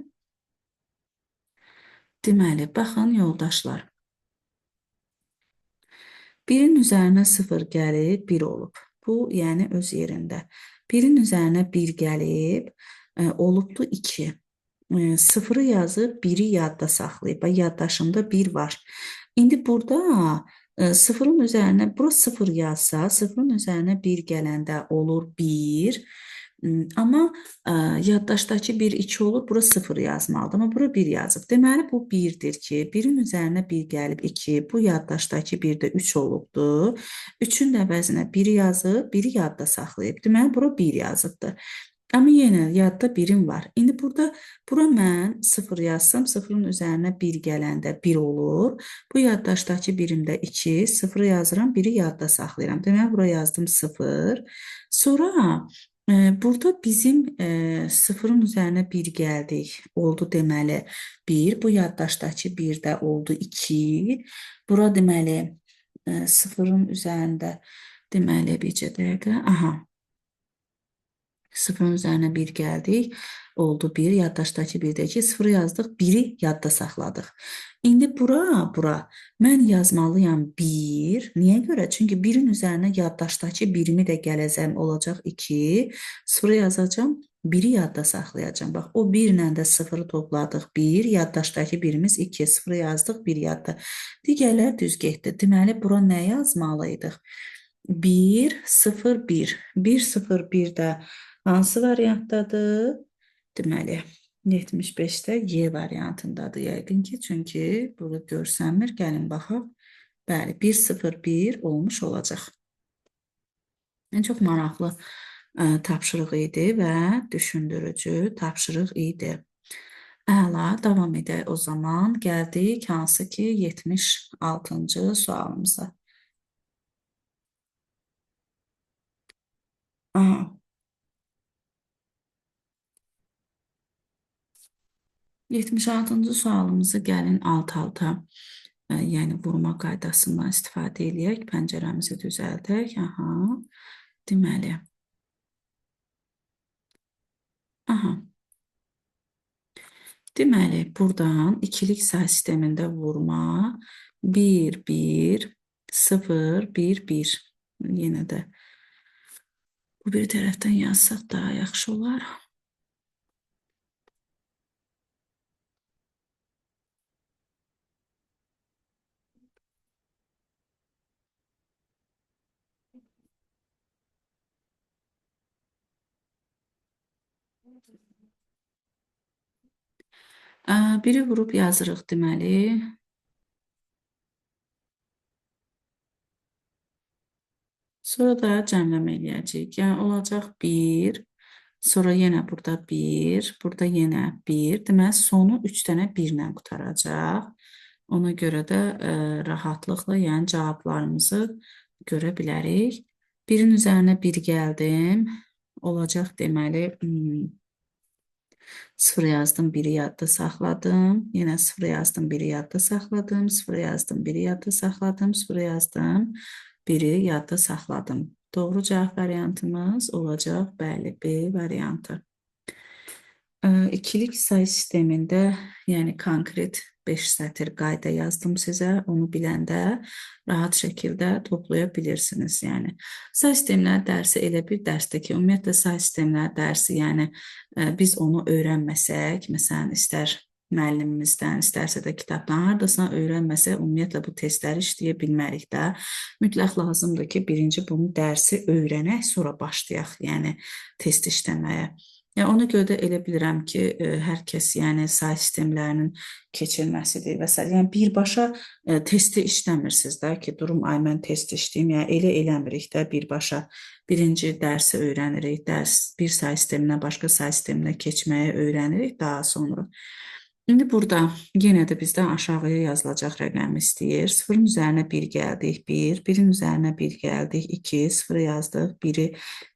Deməli, baxın yoldaşlar. 1-in üzərinə 0 gəlib, 1 olub. Bu, yəni öz yerində. 1-in üzərinə 1 gəlib, olubdu 2. 0'ı yazıb, 1'i yadda saxlayıb. Yaddaşımda 1 var. İndi burada 0'ın üzərinə, bura 0 yazsa, 0'ın üzərinə 1 gələndə olur 1. Amma yaddaşdakı 1, 2 olur, bura 0 yazmalıdır. Amma bura 1 yazıb. Deməli, bu 1'dir ki, 1'in üzərinə 1 gəlib 2, bu yaddaşdakı 1 də 3 olubdur. 3'ün də əvəzinə 1 yazıb, 1'i yadda saxlayıb. Deməli, bura 1 yazıbdır. Amma yenə yadda 1'im var. İndi bura mən 0 yazsam, 0'ın üzərinə 1 gələndə 1 olur. Bu yaddaşdakı 1'im də 2, 0'ı yazıram, 1'i yadda saxlayıram. Deməli, bura yazdım 0. Sonra burada bizim 0'ın üzərinə 1 gəldik. Oldu deməli 1. Bu yaddaşdakı 1 də oldu 2. Bura deməli 0'ın üzərində deməli bircə dəqiqə. Aha. 0'ın üzərinə 1 gəldik. Oldu 1. Yaddaşdakı 1-də 2. 0'ı yazdıq. 1'i yadda saxladıq. İndi bura mən yazmalıyam 1. Niyə görə? Çünki 1'in üzərinə yaddaşdakı 1'imi də gələcəm olacaq 2. 0'ı yazacağım. 1'i yadda saxlayacağım. Bax, o 1 ilə də 0'ı topladıq. 1. Yaddaşdakı 1'imiz 2. 0'ı yazdıq. 1 yadda. Digərlər düz getdi. Deməli, bura nə yazmalıydıq? 1, 0, 1. 1, 0, 1 də hansı variantdadır? Deməli, 75-də Y variantındadır yəqin ki, çünki burada görsənmir. Gəlin baxaq. Bəli, 1, 0, 1 olmuş olacaq. Çox maraqlı tapşırıq idi və düşündürücü tapşırıq idi. Əla, davam edək o zaman. Gəldik hansı ki 76-cı sualımıza. Aha. 76-cı sualımızı gəlin alt-alta, yəni vurma qaydasından istifadə edək, pəncərəmizi düzəldək. Aha, deməli. Aha. Deməli, buradan ikilik say sistemində vurma 1, 1, 0, 1, 1. Yenə də bu bir tərəfdən yazsaq daha yaxşı olar. Biri vurub yazırıq deməli. Sonra da cəmləmə eləyəcəyik. Yəni olacaq 1, sonra yenə burada 1, burada yenə 1. Deməli sonu 3 dənə 1 ilə qurtaracaq. Ona görə də rahatlıqla, yəni cavablarımızı görə bilərik. 1-in üzərinə 1 gəldim. Olacaq deməli 0 yazdım, 1-i yadda saxladım. Yenə 0 yazdım, 1-i yadda saxladım. 0 yazdım, 1-i yadda saxladım. 0 yazdım, 1-i yadda saxladım. Doğru cavab variantımız olacaq, bəli, B variantı. İkilik say sistemində, yəni konkret 5 sətir qayda yazdım sizə. Onu biləndə rahat şəkildə toplaya bilirsiniz. Yəni say sistemləri dərsi elə bir dərsdir ki, ümumiyyətlə say sistemləri dərsi, yəni biz onu öyrənməsək, məsələn, istər müəllimimizdən, istərsə də kitabdan hardasına öyrənməsə, ümumiyyətlə bu testləri işləyə bilmərik də. Mütləq lazımdır ki, birinci bunu dərsi öyrənək, sonra başlayaq, yəni test işləməyə. Yəni ona görə də elə bilirəm ki, hər kəs yəni say sistemlərinin keçilməsidir və s. Yəni birbaşa testi işləmirsiniz də ki, durum ay mən test işləyim. Yəni elə eləmirik də birbaşa. Birinci dərsi öyrənirik, bir say sisteminə başqa say sisteminə keçməyi öyrənirik daha sonra. İndi burada yenə də bizdən aşağıya yazılacaq rəqəm istəyir. 0-ın üzərinə 1 gəldik, 1. 1-in üzərinə 1 gəldik, 2. 0 yazdıq, 1-i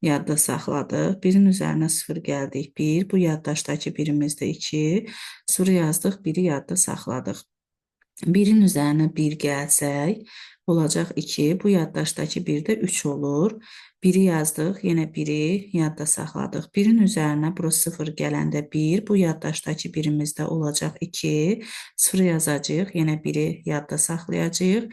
yadda saxladıq. 1-in üzərinə 0 gəldik, 1. Bu yaddaşdakı birimizdə 2. 0 yazdıq, 1-i yadda saxladıq. 1-in üzərinə 1 gəlsək, olacaq 2. Bu yaddaşdakı 1 də 3 olur. 1-i yazdıq, yenə 1-i yadda saxladıq. 1-in üzərinə bura 0 gələndə 1, bu yaddaşdakı birimizdə olacaq 2. 0 yazacağıq, yenə 1-i yadda saxlayacağıq.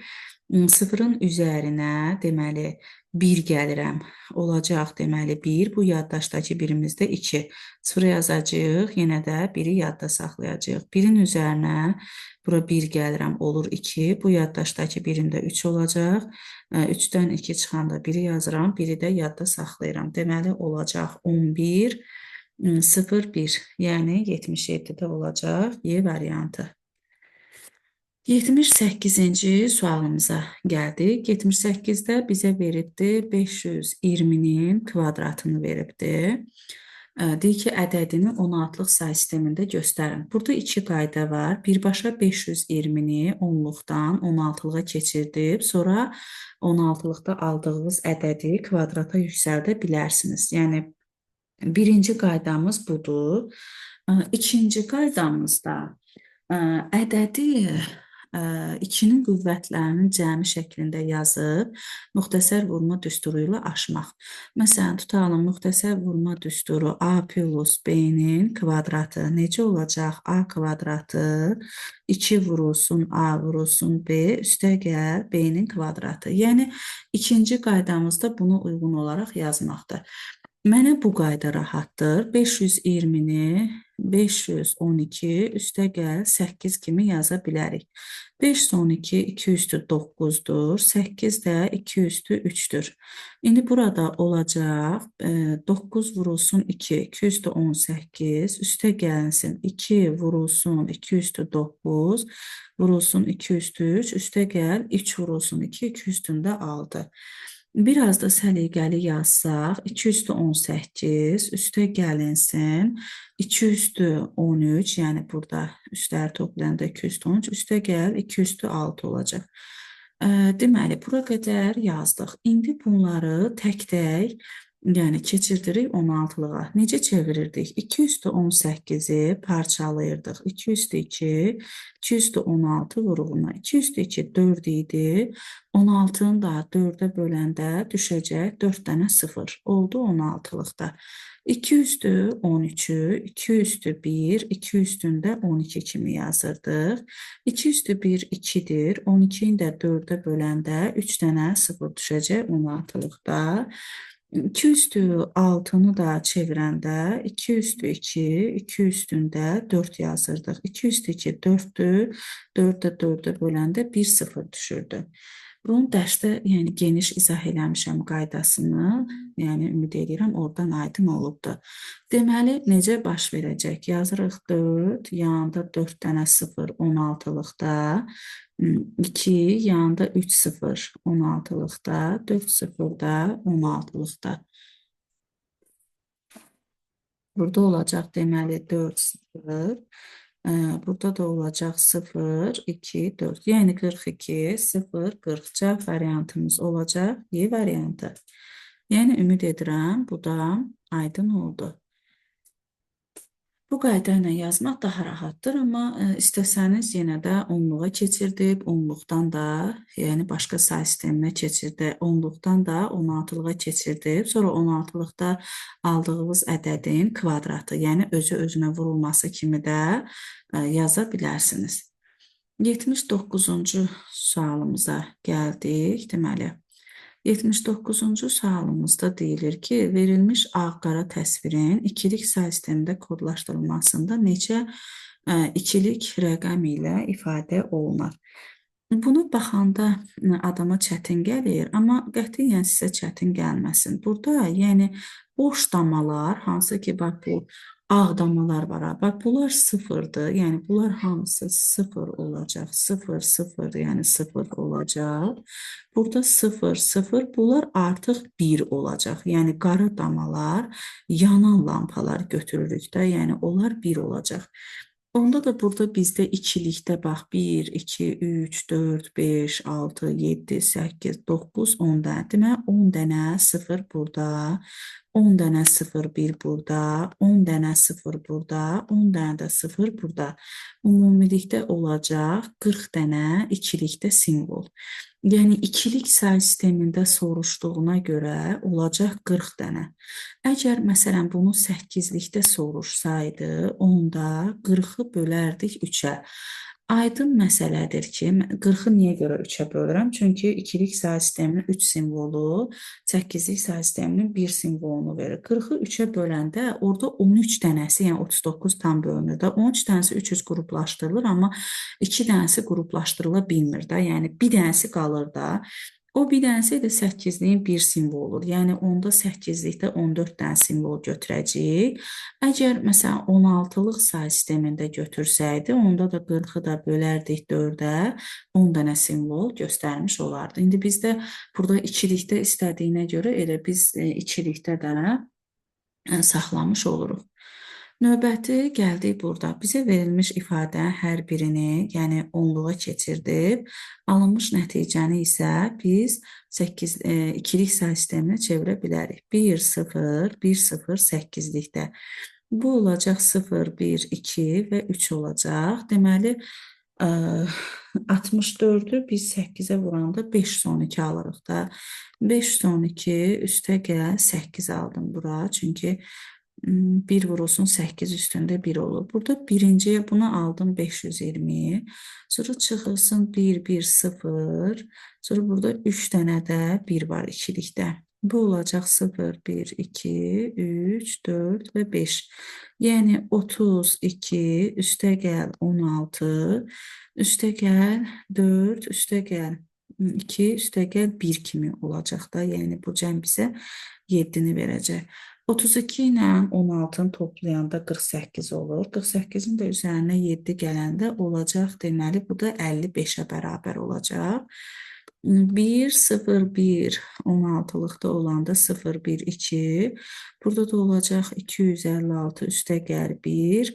0-ın üzərinə deməli 1 gəlirəm. Olacaq deməli 1, bu yaddaşdakı birimizdə 2. 0 yazacağıq, yenə də 1-i yadda saxlayacağıq. 1-in üzərinə bura 1 gəlirəm, olur 2. Bu yaddaşdakı birimdə 3 olacaq. 3-dən 2 çıxanda 1-i yazıram, 1-i də yadda saxlayıram. Deməli olacaq 11, 0, 1. Yəni 77-də olacaq Y variantı. 78-ci sualımıza gəldik. 78-də bizə veribdi 520-nin kvadratını veribdi. Deyir ki, ədədini 16-lıq say sistemində göstərin. Burada iki qayda var. Birbaşa 520-ni 10-luqdan 16-lığa keçirdib, sonra 16-lıqda aldığınız ədədi kvadrata yüksəldə bilərsiniz. Yəni, birinci qaydamız budur. İkinci qaydamızda ədədi 2-nin qüvvətlərinin cəmi şəklində yazıb müxtəsər vurma düsturu ilə aşmaq. Məsələn, tutalım, müxtəsər vurma düsturu A plus B-nin kvadratı necə olacaq? A kvadratı 2 vurulsun A vurulsun B üstəgəl B-nin kvadratı. Yəni, ikinci qaydamızda buna uyğun olaraq yazmaqdır. Mənə bu qayda rahatdır. 520-ni 512 üstəgəl 8 kimi yaza bilərik. 5 son 2, 2 üstü 9-dur. 8 də 2 üstü 3-dür. İndi burada olacaq 9 vurulsun 2, 2 üstü 18, üstə gəlinsin 2 vurulsun 2 üstü 9, vurulsun 2 üstü 3, üstə gəl 3 vurulsun 2, 2 üstündə 6. Biraz da səliqəli yazsaq, 2 üstü 18, üstə gəlinsin, 2 üstü 13, yəni burada üstləri toplayanda 2 üstü 13, üstə gəl 2 üstü 6 olacaq. Deməli, bura qədər yazdıq. İndi bunları tək-tək, yəni keçirdirik 16-lığa. Necə çevirirdik? 2 üstü 18-i parçalayırdıq. 2 üstü 2, 2 üstü 16 vurğuna. 2 üstü 2 4 idi. 16-nı da 4-ə böləndə düşəcək 4 dənə 0. Oldu 16-lıqda. 2 üstü 13-ü, 2 üstü 1, 2 üstündə 12 kimi yazırdıq. 2 üstü 1 2-dir. 12-ni də 4-ə böləndə 3 dənə 0 düşəcək 16-lıqda. 2 üstü 6-nı da çevirəndə 2 üstü 2, 2 üstündə 4 yazırdıq. 2 üstü 2 4-dür. 4-də 4-ə böləndə 1 0 düşürdü. Bunu dərsdə yəni geniş izah eləmişəm qaydasını. Yəni ümid edirəm oradan aydın olubdur. Deməli, necə baş verəcək? Yazırıq 4, yanında 4 dənə 0 16-lıqda, 2, yanında 3 0 16-lıqda, 4 0 da 16-lıqda. Burada olacaq deməli 4 0. Burada da olacaq 0 2 4. Yəni 42 0 40 cavab variantımız olacaq Y variantı. Yəni ümid edirəm bu da aydın oldu. Bu qayda ilə yazmaq daha rahatdır, amma istəsəniz yenə də onluğa keçirdib, onluqdan da, yəni başqa say sisteminə keçirdib, onluqdan da 16-lığa keçirdib, sonra 16-lıqda aldığınız ədədin kvadratı, yəni özü-özünə vurulması kimi də yaza bilərsiniz. 79-cu sualımıza gəldik. Deməli, 79-cu sualımızda deyilir ki, verilmiş ağ-qara təsvirin ikilik say sistemində kodlaşdırılmasında neçə ikilik rəqəm ilə ifadə olunur? Bunu baxanda adama çətin gəlir, amma qətiyyən sizə çətin gəlməsin. Burada, yəni boş damalar, hansı ki, bax bu ağ damalar var, bax bunlar sıfırdır, yəni bunlar hamısı sıfır olacaq, sıfır, sıfır, yəni sıfır olacaq. Burada sıfır, sıfır, bunlar artıq bir olacaq, yəni qara damalar, yanan lampalar götürürük də, yəni onlar bir olacaq. Onda da burada bizdə ikilikdə bax 1, 2, 3, 4, 5, 6, 7, 8, 9, 10 dənə. Demək 10 dənə 0 burada, 10 dənə 0, 1 burada, 10 dənə 0 burada, 10 dənə də 0 burada. Ümumilikdə olacaq 40 dənə ikilikdə simvol. Yəni ikilik say sistemində soruşduğuna görə olacaq 40 dənə. Əgər məsələn bunu 8-likdə soruşsaydı, onda 40-ı bölərdik 3-ə. Aydın məsələdir ki, 40-ı niyə görə 3-ə bölürəm? Çünki ikilik say sisteminin 3 simvolu 8-lik say sisteminin 1 simvolunu verir. 40-ı 3-ə böləndə orada 13 dənəsi, yəni 39 tam bölünür də. 13 dənəsi 300 qruplaşdırılır, amma 2 dənəsi qruplaşdırıla bilmir də. Yəni bir dənəsi qalır da. O bir dənəsi də 8-liyin 1 simvolu olur. Yəni onda 8-likdə 14 dənə simvol götürəcəyik. Əgər məsələn 16-lıq say sistemində götürsəydi, onda da 40-ı da bölərdik 4-ə, 10 dənə simvol göstərmiş olardı. İndi bizdə burada ikilikdə istədiyinə görə elə biz ikilikdə də saxlamış oluruq. Növbəti gəldik burada. Bizə verilmiş ifadə hər birini, yəni onluğa keçirdib, alınmış nəticəni isə biz 2-lik say sisteminə çevirə bilərik. 1, 0, 1, 0, 8-likdə. Bu olacaq 0, 1, 2 və 3 olacaq. Deməli, 64-ü biz 8-ə vuranda 512 alırıq da. 512 üstə gəl 8 aldım bura. Çünki 1 vurulsun 8 üstündə 1 olur. Burada birinciyə bunu aldım 520. Sonra çıxılsın 1, 1, 0. Sonra burada 3 dənə də 1 var ikilikdə. Bu olacaq 0, 1, 2, 3, 4 və 5. Yəni 32 üstə gəl 16, üstə gəl 4, üstə gəl 2, üstə gəl 1 kimi olacaq da. Yəni bu cəm bizə 7-ni verəcək. 32 ilə 16-nı toplayanda 48 olur. 48-in də üzərinə 7 gələndə olacaq. Deməli, bu da 55-ə bərabər olacaq. 1, 0, 1, 16-lıqda olanda 0, 1, 2. Burada da olacaq 256 üstə gəl 1.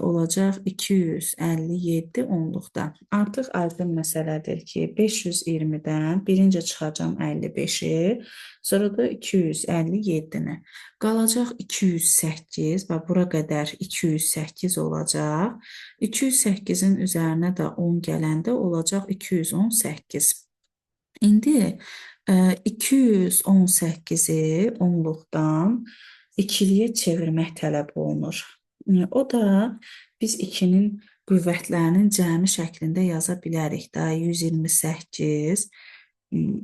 Olacaq 257 onluqda. Artıq aydın məsələdir ki, 520-dən birinci çıxacam 55-i, sonra da 257-ni. Qalacaq 208, bax bura qədər 208 olacaq. 208-in üzərinə də 10 gələndə olacaq 218. İndi 218-i onluqdan ikiliyə çevirmək tələb olunur. O da biz 2-nin qüvvətlərinin cəmi şəklində yaza bilərik də. 128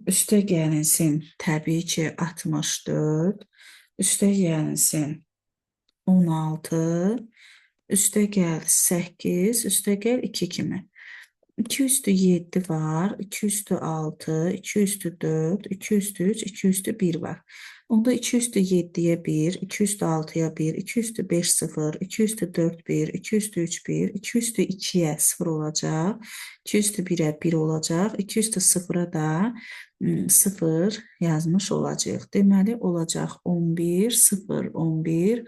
üstə gəlinsin təbii ki 64, üstə gəlinsin 16, üstə gəl 8, üstə gəl 2 kimi. 2 üstü 7 var. 2 üstü 6, 2 üstü 4, 2 üstü 3, 2 üstü bir var. Onda 2 üstü 7'ye 1, 2 üstü 6'ya 1, 2 üstü 5 0, 2 üstü 4 1, 2 üstü 3 1, 2 üstü 2'ye 0 olacak. 2 üstü 1'e 1 olacak. 2 üstü 0'a da 0 yazmış olacaq. Deməli olacaq 11, 0, 11,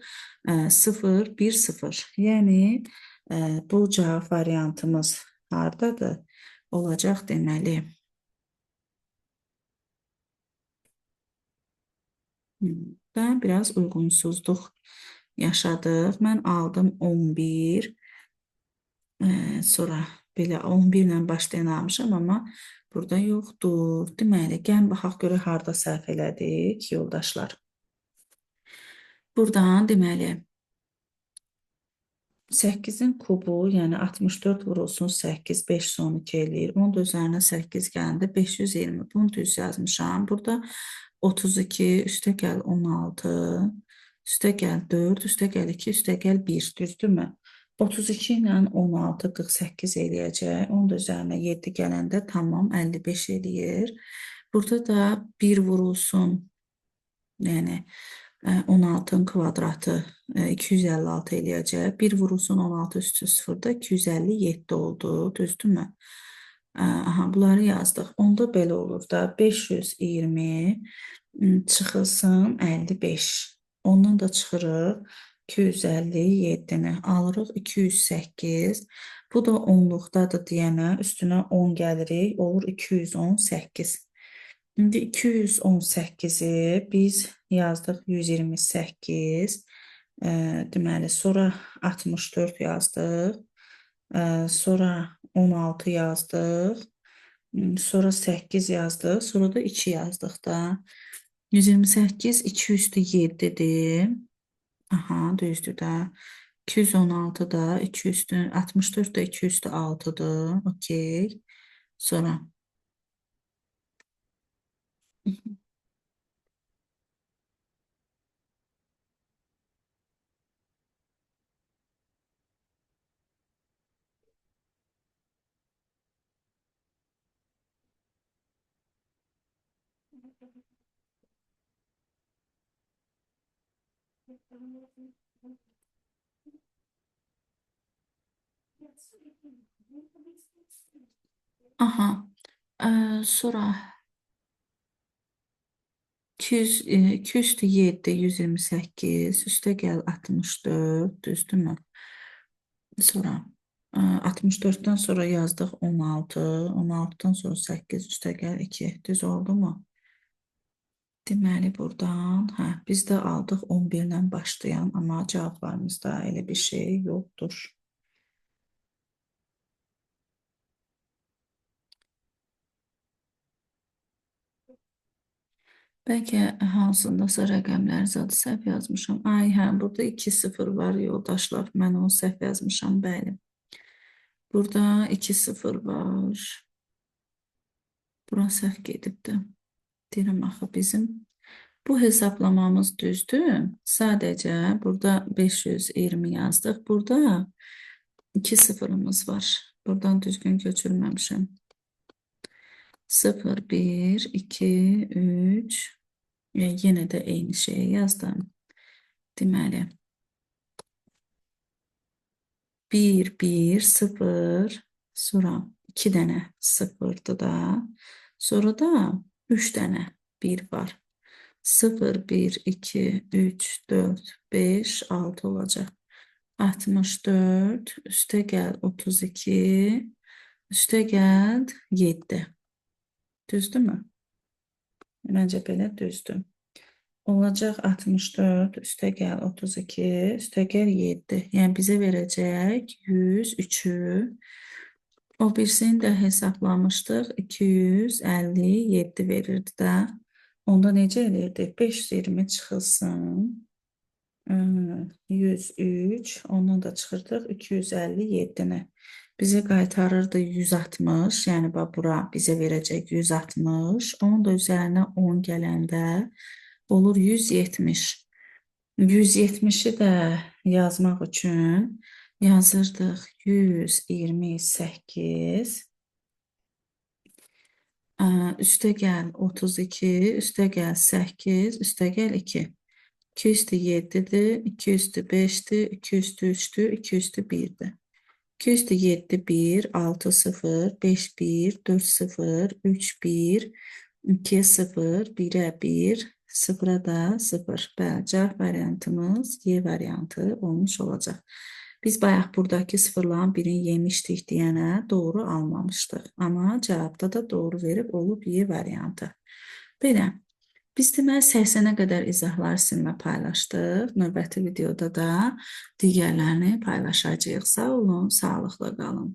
0, 1, 0. Yəni bu cavab variantımız hardadır? Olacaq deməli. Da biraz uyğunsuzluq yaşadıq. Mən aldım 11. Sonra belə 11 ilə başlayan almışam, amma burada yoxdur. Deməli, gəlin baxaq görə harda səhv elədik, yoldaşlar. Buradan deməli 8'in kubu, yəni 64 vurulsun 8, 5 son 2 eləyir. Onun da üzərinə 8 gələndə 520. Bunu düz yazmışam. Burada 32, üstə gəl 16, üstə gəl 4, üstə gəl 2, üstə gəl 1. Düzdürmü? 32 ilə 16, 48 eləyəcək. Onun da üzərinə 7 gələndə tamam 55 eləyir. Burada da 1 vurulsun, yəni 16'ın kvadratı 256 eləyəcək. 1 vurulsun 16 üstü 0-da 257 oldu. Düzdürmü? Aha, bunları yazdıq. Onda belə olur da 520 çıxılsın 55. Ondan da çıxırıq 257-ni. Alırıq 208. Bu da onluqdadır deyənə üstünə 10 gəlirik. Olur 218. İndi 218'i biz yazdıq 128. Deməli, sonra 64 yazdıq. Sonra 16 yazdıq. Sonra 8 yazdıq. Sonra da 2 yazdıq da. 128 2 üstü 7'dir. Aha, düzdür də. 216 da 2 üstü 64 da 2 üstü 6'dır. Okey. Sonra aha. Sonra 200, 2 üstü 7, 128, üstə gəl 64, düzdürmü? Sonra 64'ten sonra yazdıq 16, 16'dan sonra 8, üstə gəl 2, düz oldu mu? Deməli buradan, biz də aldıq 11-dən başlayan, amma cavablarımızda elə bir şey yoxdur. Bəlkə hansındasa rəqəmlər zadı səhv yazmışam. Ay, hə, burada 2 0 var yoldaşlar. Mən onu səhv yazmışam, bəli. Burada 2 0 var. Bura səhv gedibdi. Deyirəm axı bizim. Bu hesablamamız düzdür. Sadəcə burada 520 yazdıq. Burada 2 sıfırımız var. Buradan düzgün köçürməmişəm. 0, 1, 2, 3. Yenə də eyni şeyi yazdım. Deməli 1, 1, 0, sonra 2 dənə 0'dır da, sonra da 3 dənə 1 var. 0, 1, 2, 3, 4, 5, 6 olacaq. 64, üstə gəl 32, üstə gəl 7. Düzdürmü? Məncə belə düzdür. Olacaq 64, üstə gəl 32, üstə gəl 7. Yəni bizə verəcək 103'ü. O birisini də hesablamışdıq. 257 verirdi də. Onda necə elirdi? 520 çıxılsın. 103. Ondan da çıxırdıq 257'ni. Bizə qaytarırdı 160. Yəni bura bizə verəcək 160. Onun da üzərinə 10 gələndə olur 170. 170'i də yazmaq üçün yazırdıq 128. Üstəgəl 32, üstəgəl 8, üstəgəl 2. 2 üstü 7'dir, 2 üstü 5'dir, 2 üstü 3'tür, 2 üstü 1'dir. 2 üstü 7, 1, 6, 0, 5, 1, 4, 0, 3, 1, 2, 0, 1'e 1, 0'a da 0. Bəli, cavab variantımız Y variantı olmuş olacaq. Biz bayaq buradakı sıfırların birini yemişdik deyənə doğru almamışdıq. Amma cavabda da doğru verib olub Y variantı. Belə. Biz deməli 80'ə qədər izahlar sizinlə paylaşdıq. Növbəti videoda da digərlərini paylaşacağıq. Sağ olun, sağlıqla qalın.